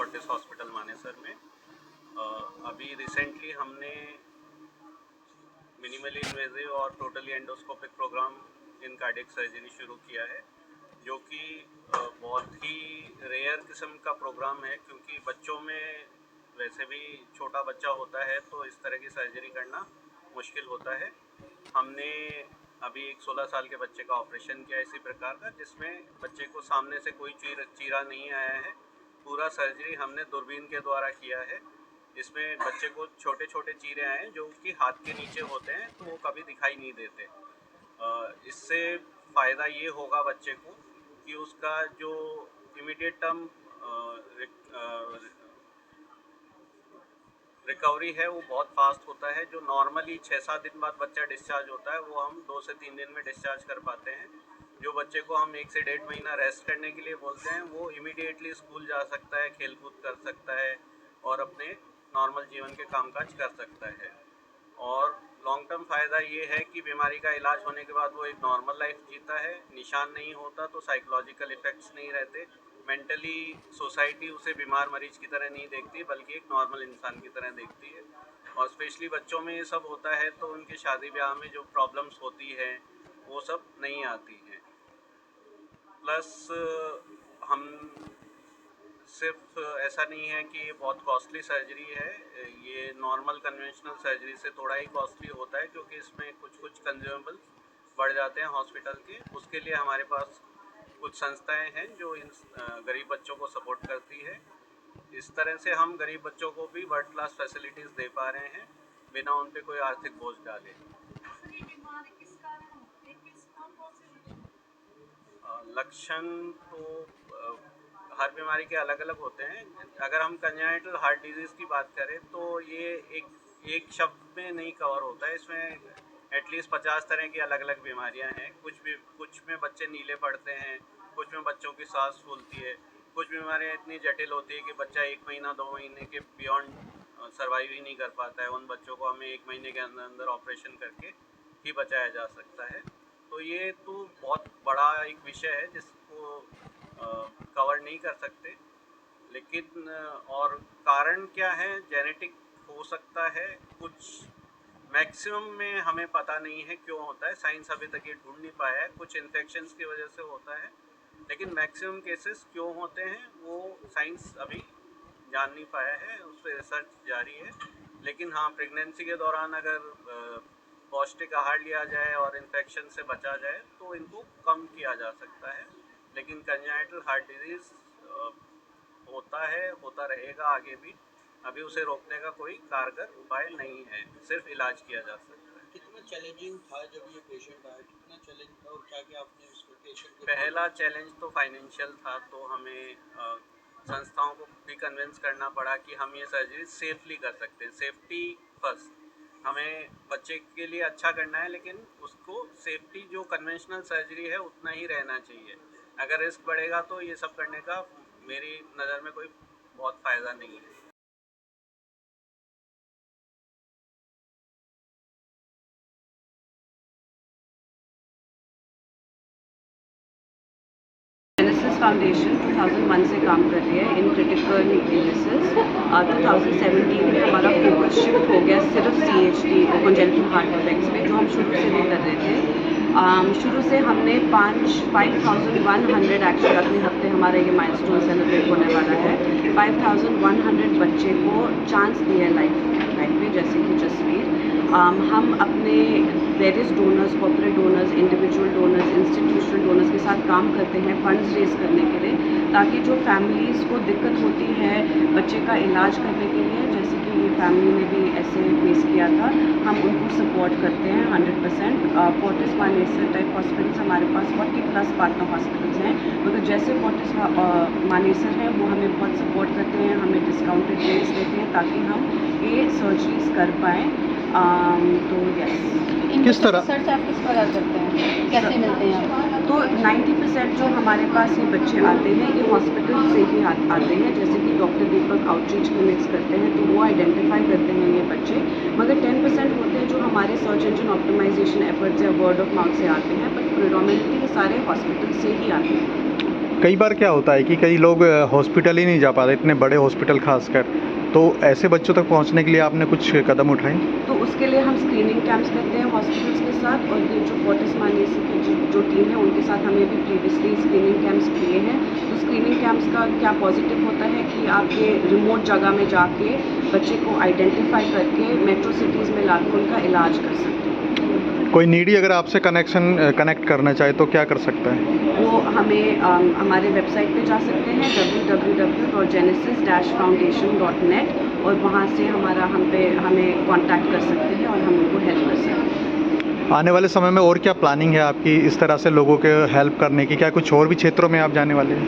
Fortis hospital Manesar में। अभी recently हमने मिनिमली इन्वेजिव और totally endoscopic program in cardiac surgery शुरू किया है, जो कि बहुत ही रेयर किस्म का प्रोग्राम है, क्योंकि बच्चों में वैसे भी छोटा बच्चा होता है तो इस तरह की सर्जरी करना मुश्किल होता है। हमने अभी एक 16 साल के बच्चे का ऑपरेशन किया इसी प्रकार का, जिसमें बच्चे को सामने से कोई चीरा नहीं आया है। पूरा सर्जरी हमने दूरबीन के द्वारा किया है। इसमें बच्चे को छोटे छोटे चीरे आए जो कि हाथ के नीचे होते हैं, तो वो कभी दिखाई नहीं देते। इससे फ़ायदा ये होगा बच्चे को कि उसका जो इमीडिएट टर्म रिकवरी है वो बहुत फास्ट होता है। जो नॉर्मली 6-7 दिन बाद बच्चा डिस्चार्ज होता है, वो हम 2 से 3 दिन में डिस्चार्ज कर पाते हैं। जो बच्चे को हम 1 से 1.5 महीना रेस्ट करने के लिए बोलते हैं, वो इमीडिएटली स्कूल जा सकता है, खेल कूद कर सकता है और अपने नॉर्मल जीवन के कामकाज कर सकता है। और लॉन्ग टर्म फ़ायदा ये है कि बीमारी का इलाज होने के बाद वो एक नॉर्मल लाइफ जीता है। निशान नहीं होता तो साइकोलॉजिकल इफ़ेक्ट्स नहीं रहते। मेंटली सोसाइटी उसे बीमार मरीज की तरह नहीं देखती, बल्कि एक नॉर्मल इंसान की तरह देखती है। और स्पेशली बच्चों में ये सब होता है तो उनकी शादी ब्याह में जो प्रॉब्लम्स होती हैं वो सब नहीं आती हैं। प्लस हम सिर्फ ऐसा नहीं है कि ये बहुत कॉस्टली सर्जरी है, ये नॉर्मल कन्वेंशनल सर्जरी से थोड़ा ही कॉस्टली होता है, क्योंकि इसमें कुछ कंज्यूमेबल बढ़ जाते हैं हॉस्पिटल के। उसके लिए हमारे पास कुछ संस्थाएं हैं जो इन गरीब बच्चों को सपोर्ट करती है। इस तरह से हम गरीब बच्चों को भी वर्ल्ड क्लास फैसिलिटीज़ दे पा रहे हैं बिना उन पे कोई आर्थिक बोझ डाले। लक्षण तो हर बीमारी के अलग अलग होते हैं। अगर हम कंजेनिटल हार्ट डिजीज़ की बात करें तो ये एक शब्द में नहीं कवर होता है। इसमें एटलीस्ट 50 तरह की अलग अलग बीमारियां हैं। कुछ में बच्चे नीले पड़ते हैं, कुछ में बच्चों की सांस फूलती है, कुछ बीमारियां इतनी जटिल होती है कि बच्चा 1 महीना 2 महीने के बियॉन्ड सर्वाइव ही नहीं कर पाता है। उन बच्चों को हमें 1 महीने के अंदर अंदर ऑपरेशन करके ही बचाया जा सकता है। तो ये तो बहुत बड़ा एक विषय है जिसको कवर नहीं कर सकते। लेकिन और कारण क्या है, जेनेटिक हो सकता है, कुछ मैक्सिमम में हमें पता नहीं है क्यों होता है, साइंस अभी तक ये ढूंढ नहीं पाया है। कुछ इन्फेक्शंस की वजह से होता है, लेकिन मैक्सिमम केसेस क्यों होते हैं वो साइंस अभी जान नहीं पाया है, उस पर रिसर्च जारी है। लेकिन हाँ, प्रेगनेंसी के दौरान अगर पौष्टिक आहार लिया जाए और इन्फेक्शन से बचा जाए तो इनको कम किया जा सकता है। लेकिन कंजेनिटल हार्ट डिजीज़ होता है, होता रहेगा आगे भी। अभी उसे रोकने का कोई कारगर उपाय नहीं है, सिर्फ इलाज किया जा सकता है। कितना चैलेंजिंग था जब ये पेशेंट आया, कितना चैलेंज था और क्या क्या आपने इसको पेशेंट को? पहला चैलेंज तो फाइनेंशियल था, तो हमें संस्थाओं को भी कन्विंस करना पड़ा कि हम ये सर्जरी सेफली कर सकते हैं। सेफ्टी फर्स्ट, हमें बच्चे के लिए अच्छा करना है, लेकिन उसको सेफ्टी जो कन्वेंशनल सर्जरी है उतना ही रहना चाहिए। अगर रिस्क बढ़ेगा तो ये सब करने का मेरी नज़र में कोई बहुत फ़ायदा नहीं है। जेनेसिस फाउंडेशन 2001 से काम कर रही है इन क्रिटिकल इलनेसेस। 2017 में हमारा फोकस शिफ्ट हो गया सिर्फ CHD और कॉन्जेनिटल हार्ट डिफेक्ट्स पे, जो हम शुरू से नहीं कर रहे थे। शुरू से हमने 5100 एक्चुअली अगले हफ्ते हमारा ये माइलस्टोन सेलिब्रेट होने वाला है। 5100 बच्चे को चांस दिया लाइफ में, जैसे कि जसवीर। हम अपने various donors, corporate donors, individual donors, institutional donors के साथ काम करते हैं फंड्स रेज करने के लिए, ताकि जो फैमिलीज़ को दिक्कत होती है बच्चे का इलाज करने के लिए, जैसे कि ये फैमिली ने भी ऐसे फेस किया था, हम उनको सपोर्ट करते हैं 100%। फोर्टिस मानेसर टाइप हॉस्पिटल्स हमारे पास 40+ पार्टनर हॉस्पिटल्स हैं, मगर जैसे फोर्टिस मानेसर हैं वो हमें बहुत सपोर्ट करते हैं, हमें डिस्काउंटेड रेट्स देते हैं ताकि हम ये सर्जरीज कर पाएँ। तो यस, किस तरह रिसर्च आप किस प्रकार करते हैं, कैसे मिलते हैं आप? तो 90% जो हमारे पास ये बच्चे आते हैं ये हॉस्पिटल से ही आते हैं। जैसे कि डॉक्टर दीपक आउटरीच क्लिनिक्स करते हैं तो वो आइडेंटिफाई करते हैं ये बच्चे, मगर 10% होते हैं जो हमारे सर्च इंजन ऑप्टिमाइजेशन एफर्ट्स या वर्ड ऑफ माउथ से आते हैं, बट प्रेडोमिनेटली ये सारे हॉस्पिटल से ही आते हैं। कई बार क्या होता है कि कई लोग हॉस्पिटल ही नहीं जा पाते, इतने बड़े हॉस्पिटल खासकर, तो ऐसे बच्चों तक पहुंचने के लिए आपने कुछ कदम उठाए? तो उसके लिए हम स्क्रीनिंग कैंप्स करते हैं हॉस्पिटल्स के साथ, और ये जो फोर्टिस मानेसी की जो टीम है उनके साथ हमने भी प्रीवियसली स्क्रीनिंग कैंप्स किए हैं। तो स्क्रीनिंग कैंप्स का क्या पॉजिटिव होता है कि आप ये रिमोट जगह में जाके बच्चे को आइडेंटिफाई करके मेट्रो सिटीज़ में लाकर उनका इलाज कर सकते हैं। कोई नीडी अगर आपसे कनेक्ट करना चाहे तो क्या कर सकता है? वो हमें हमारे वेबसाइट पे जा सकते हैं www.genesis-foundation.net, और वहाँ से हमें कांटेक्ट कर सकते हैं और हम उनको हेल्प कर सकते हैं। आने वाले समय में और क्या प्लानिंग है आपकी इस तरह से लोगों के हेल्प करने की? क्या कुछ और भी क्षेत्रों में आप जाने वाले हैं?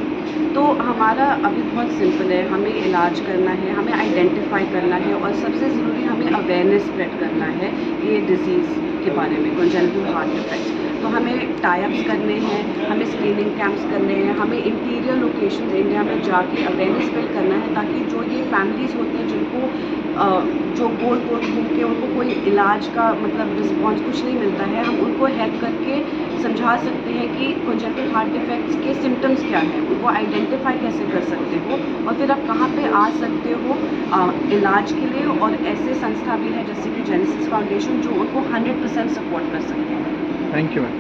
तो हमारा अभी बहुत सिंपल है, हमें इलाज करना है, हमें आइडेंटिफाई करना है, और सबसे ज़रूरी हमें अवेयरनेस स्प्रेड करना है ये डिज़ीज़ के बारे में, कॉन्जेनिटल हार्ट डिफेक्ट्स। तो हमें टाइप्स करने हैं, हमें स्क्रीनिंग कैंप्स करने हैं, हमें इंटीरियर लोकेशंस इंडिया में जाके अवेयरनेस स्प्रेड करना है, ताकि जो ये फैमिलीज़ होती हैं जिनको जो गोल गोल घूम के उनको कोई इलाज का मतलब रिस्पॉन्स कुछ नहीं मिलता है, हम उनको हेल्प करके समझा सकते हैं कि कॉन्जेनिटल हार्ट डिफेक्ट्स के सिम्टम्स क्या हैं, उनको आइडेंटिफाई कैसे कर सकते हो, और फिर आप कहाँ पे आ सकते हो इलाज के लिए। और ऐसे संस्था भी है जैसे कि जेनेसिस फाउंडेशन जो उनको 100% सपोर्ट कर सकते हैं। Thank you ma'am.